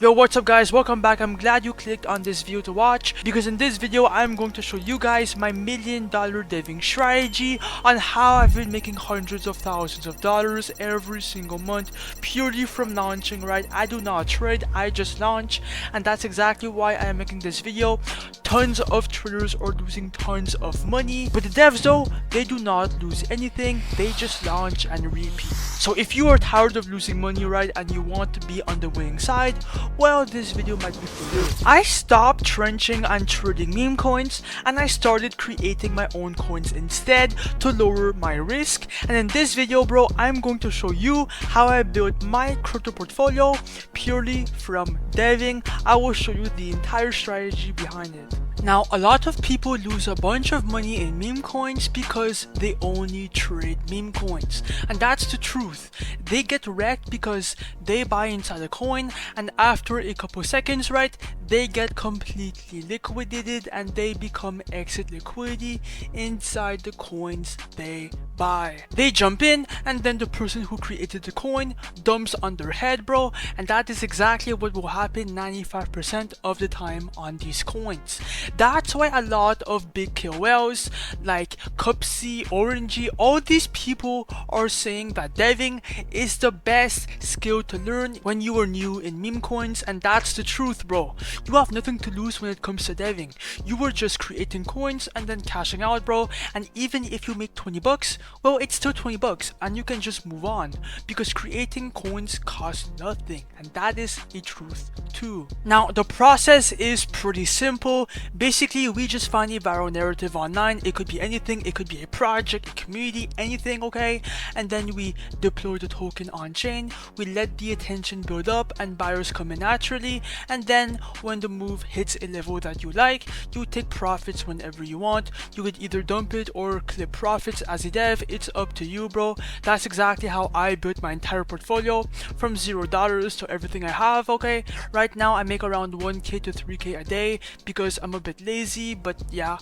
Yo, what's up guys, welcome back. I'm glad you clicked on this video to watch, because in this video I'm going to show you guys my $1 million deving strategy on how I've been making hundreds of thousands of dollars every single month purely from launching, right? I do not trade, I just launch, and that's exactly why I am making this video. Tons of traders are losing tons of money, but the devs though, they do not lose anything, they just launch and repeat. So if you are tired of losing money, right, and you want to be on the winning side, well, this video might be for you. I stopped trenching and trading meme coins, and I started creating my own coins instead to lower my risk. And in this video, bro, I'm going to show you how I built my crypto portfolio purely from deving. I will show you the entire strategy behind it. Now, a lot of people lose a bunch of money in meme coins because they only trade meme coins, and that's the truth. They get wrecked because they buy inside a coin, and after a couple seconds, right, they get completely liquidated and they become exit liquidity inside the coins they buy. They jump in, and then the person who created the coin dumps on their head, bro, and that is exactly what will happen 95% of the time on these coins. That's why a lot of big KOLs like Cupsy, Orangey, all these people are saying that deving is the best skill to learn when you are new in meme coins, and that's the truth, bro. You have nothing to lose when it comes to deving. You are just creating coins and then cashing out, bro, and even if you make 20 bucks, well, it's still 20 bucks and you can just move on because creating coins costs nothing, and that is a truth too. Now, the process is pretty simple. Basically, we just find a viral narrative online. It could be anything, it could be a project, a community, anything, okay? And then we deploy the token on chain, we let the attention build up and buyers come in naturally, and then when the move hits a level that you like, you take profits whenever you want. You could either dump it or clip profits as a dev, it's up to you, bro. That's exactly how I built my entire portfolio from $0 to everything I have, okay? Right now I make around 1k to 3k a day because I'm a bit lazy, but yeah.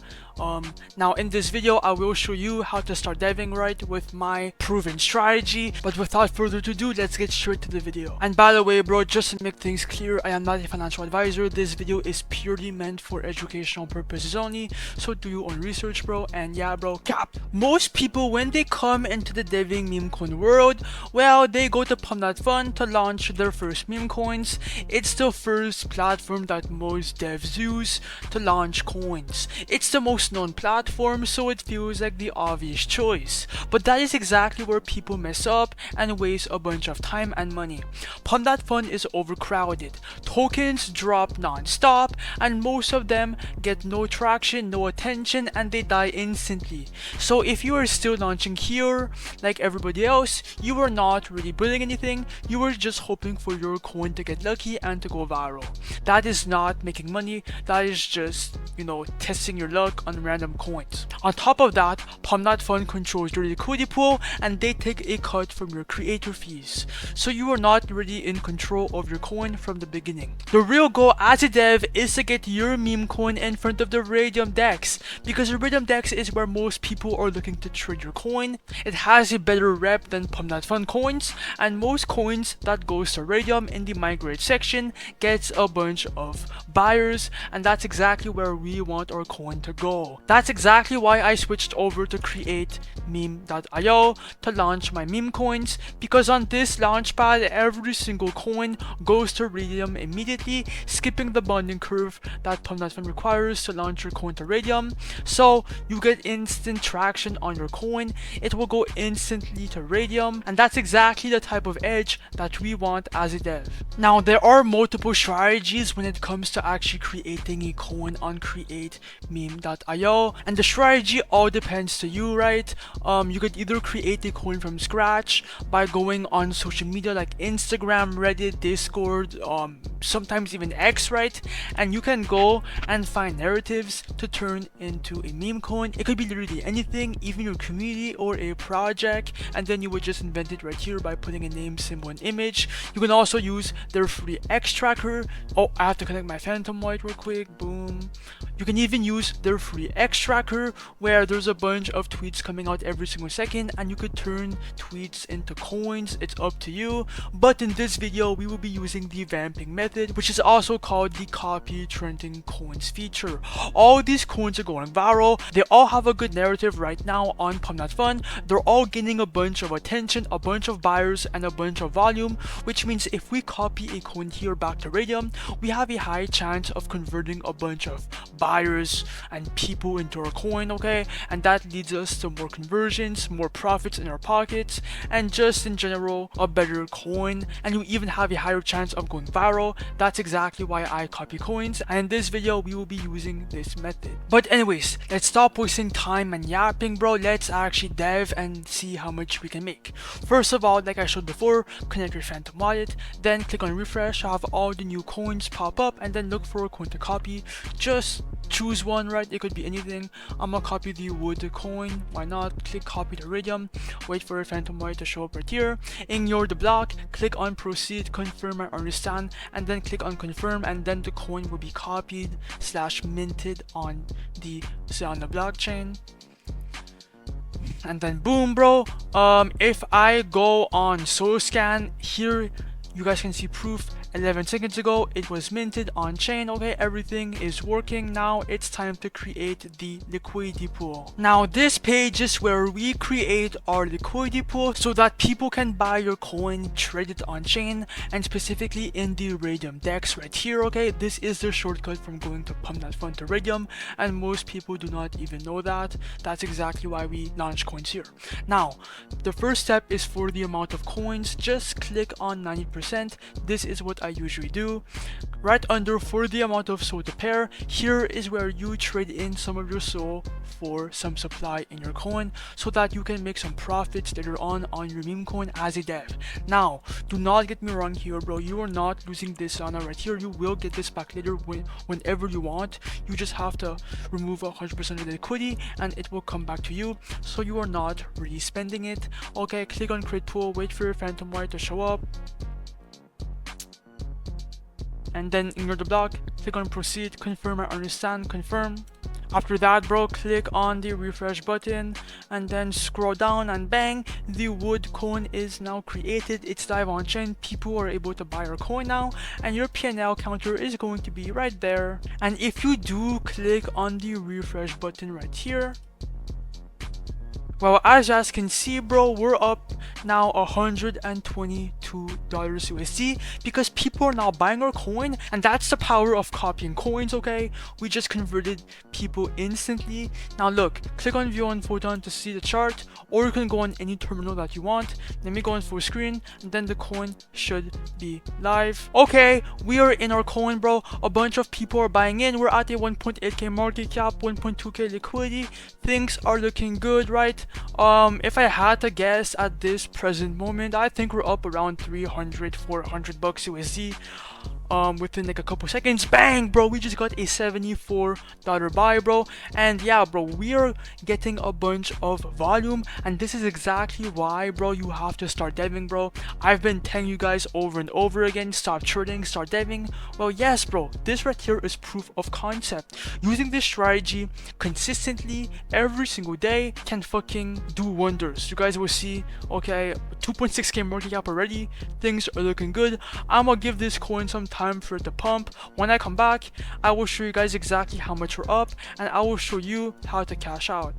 Now in this video I will show you how to start deving, right, with my proven strategy. But without further ado, let's get straight to the video. And by the way, bro, just to make things clear, I am not a financial advisor. This video is purely meant for educational purposes only, so do your own research, bro. And yeah, bro, cap. Most people, when they come into the deving meme coin world, well, they go to Pump.Fun to launch their first meme coins. It's the first platform that most devs use to launch coins. It's the most known platform, so it feels like the obvious choice. But that is exactly where people mess up and waste a bunch of time and money. Pump.Fun is overcrowded. Tokens drop non-stop, and most of them get no traction, no attention, and they die instantly. So if you are still launching here like everybody else, you are not really building anything. You are just hoping for your coin to get lucky and to go viral. That is not making money. That is just, you know, testing your luck on random coins. On top of that, Pump.Fun controls your liquidity pool and they take a cut from your creator fees. So you are not really in control of your coin from the beginning. The real goal as a dev is to get your meme coin in front of the Radium Dex, because the Radium Dex is where most people are looking to trade your coin. It has a better rep than Pump.Fun coins, and most coins that goes to Radium in the migrate section gets a bunch of buyers, and that's exactly where we want our coin to go. That's exactly why I switched over to create meme.io to launch my meme coins, because on this launchpad every single coin goes to Radium immediately, skipping the bonding curve that Pump.Fun requires to launch your coin to Radium. So you get instant traction on your coin, it will go instantly to Radium, and that's exactly the type of edge that we want as a dev. Now, there are multiple strategies when it comes to actually creating a coin on create meme.io, and the strategy all depends to you, right? You could either create a coin from scratch by going on social media like Instagram, Reddit, Discord, sometimes even X, right? And you can go and find narratives to turn into a meme coin. It could be literally anything, even your community or a project, and then you would just invent it right here by putting a name, symbol, and image. You can also use their free extracts tracker. Oh, I have to connect my Phantom Wallet real quick. Boom. You can even use their free X tracker, where there's a bunch of tweets coming out every single second, and you could turn tweets into coins. It's up to you. But in this video, we will be using the vamping method, which is also called the copy trending coins feature. All these coins are going viral. They all have a good narrative right now on Pump.Fun. They're all gaining a bunch of attention, a bunch of buyers, and a bunch of volume, which means if we copy a coin here back to Radium, we have a high chance of converting a bunch of buyers and people into our coin, okay? And that leads us to more conversions, more profits in our pockets, and just in general a better coin, and you even have a higher chance of going viral. That's exactly why I copy coins, and in this video we will be using this method. But anyways, let's stop wasting time and yapping, bro. Let's actually dev and see how much we can make. First of all, like I showed before, connect your Phantom Wallet, then click on refresh to have all the new coins pop up, and then look for a coin to copy. Just choose one, right? It could be anything. I'm gonna copy the wood coin. Why not? Click copy to Radium, wait for your Phantom Wallet to show up right here, ignore the block, click on proceed, confirm and understand, and then click on confirm, and then the coin will be copied / minted on the Solana blockchain. And then boom, bro. If I go on SoScan here, you guys can see proof. 11 seconds ago it was minted on chain. Okay, everything is working. Now it's time to create the liquidity pool. Now this page is where we create our liquidity pool so that people can buy your coin, trade it on chain, and specifically in the Radium DEX right here. Okay, this is the shortcut from going to Pump.Fun to Radium, and most people do not even know that. That's exactly why we launch coins here. Now the first step is for the amount of coins. Just click on 90%. This is what I usually do. Right under for the amount of SOL to pair, here is where you trade in some of your SOL for some supply in your coin so that you can make some profits later on your Memecoin as a dev. Now do not get me wrong here, bro. You are not losing this Solana right here. You will get this back later whenever you want. You just have to remove 100% of the liquidity and it will come back to you, so you are not really spending it. Okay, click on create pool, wait for your Phantom Wallet to show up, and then ignore the block, click on proceed, confirm and understand, confirm. After that, bro, click on the refresh button and then scroll down, and bang, the wood coin is now created. It's live on chain. People are able to buy your coin now, and your P&L counter is going to be right there. And if you do click on the refresh button right here, well, as you guys can see, bro, we're up now $122 USD because people are now buying our coin, and that's the power of copying coins. Okay, we just converted people instantly. Now look, click on view on Photon to see the chart, or you can go on any terminal that you want. Let me go on full screen, and then the coin should be live. Okay, we are in our coin, bro. A bunch of people are buying in. We're at a 1.8k market cap, 1.2k liquidity. Things are looking good, right? If I had to guess at this present moment, I think we're up around 300-400 bucks USD. Within like a couple seconds, bang, bro, we just got a $74 buy, bro. And yeah, bro, we are getting a bunch of volume, and this is exactly why, bro, you have to start deving, bro. I've been telling you guys over and over again, stop trading, start deving. Well, yes, bro, this right here is proof of concept. Using this strategy consistently every single day can fucking do wonders. You guys will see. Okay, 2.6k market cap already. Things are looking good. I'm gonna give this coin some time for it to pump. When I come back, I will show you guys exactly how much we're up, and I will show you how to cash out.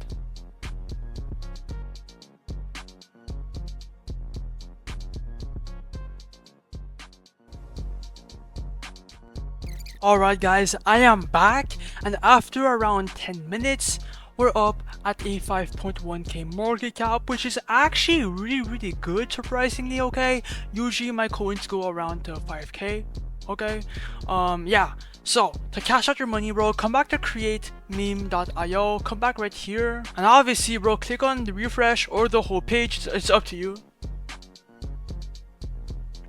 Alright guys, I am back, and after around 10 minutes, we're up at a 5.1k market cap, which is actually really good, surprisingly. Okay, usually my coins go around to 5k. Okay, yeah, so to cash out your money, bro, come back to create meme.io, come back right here, and obviously, bro, click on the refresh or the whole page. It's up to you.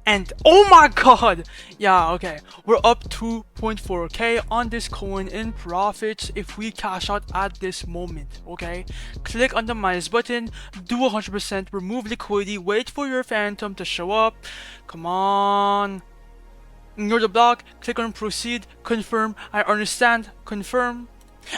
And oh my god, yeah, okay, we're up 2.4k on this coin in profits if we cash out at this moment. Okay, click on the minus button, do 100%, remove liquidity, wait for your phantom to show up. Come on. ignore the block, click on proceed, confirm, I understand, confirm.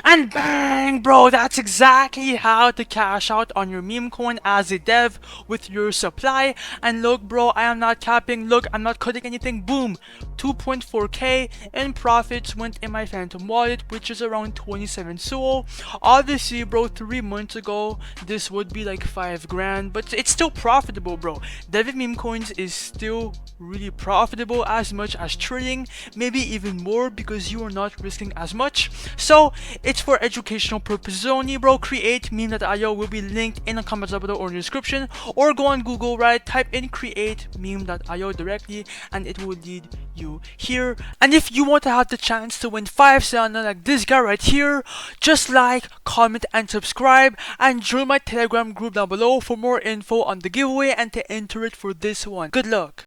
And bang, bro, that's exactly how to cash out on your meme coin as a dev with your supply. And look, bro, I am not capping. Look, I'm not cutting anything. Boom, 2.4k in profits went in my Phantom wallet, which is around 27 SOL. Obviously, bro, 3 months ago, this would be like 5 grand, but it's still profitable, bro. Deving meme coins is still really profitable, as much as trading, maybe even more, because you are not risking as much. So it's for educational purposes only, bro. Create meme.io will be linked in the comments below or in the description, or go on Google, right, type in create meme.io directly and it will lead you here. And if you want to have the chance to win 5 Solana like this guy right here, just like, comment and subscribe, and join my Telegram group down below for more info on the giveaway and to enter it for this one. Good luck.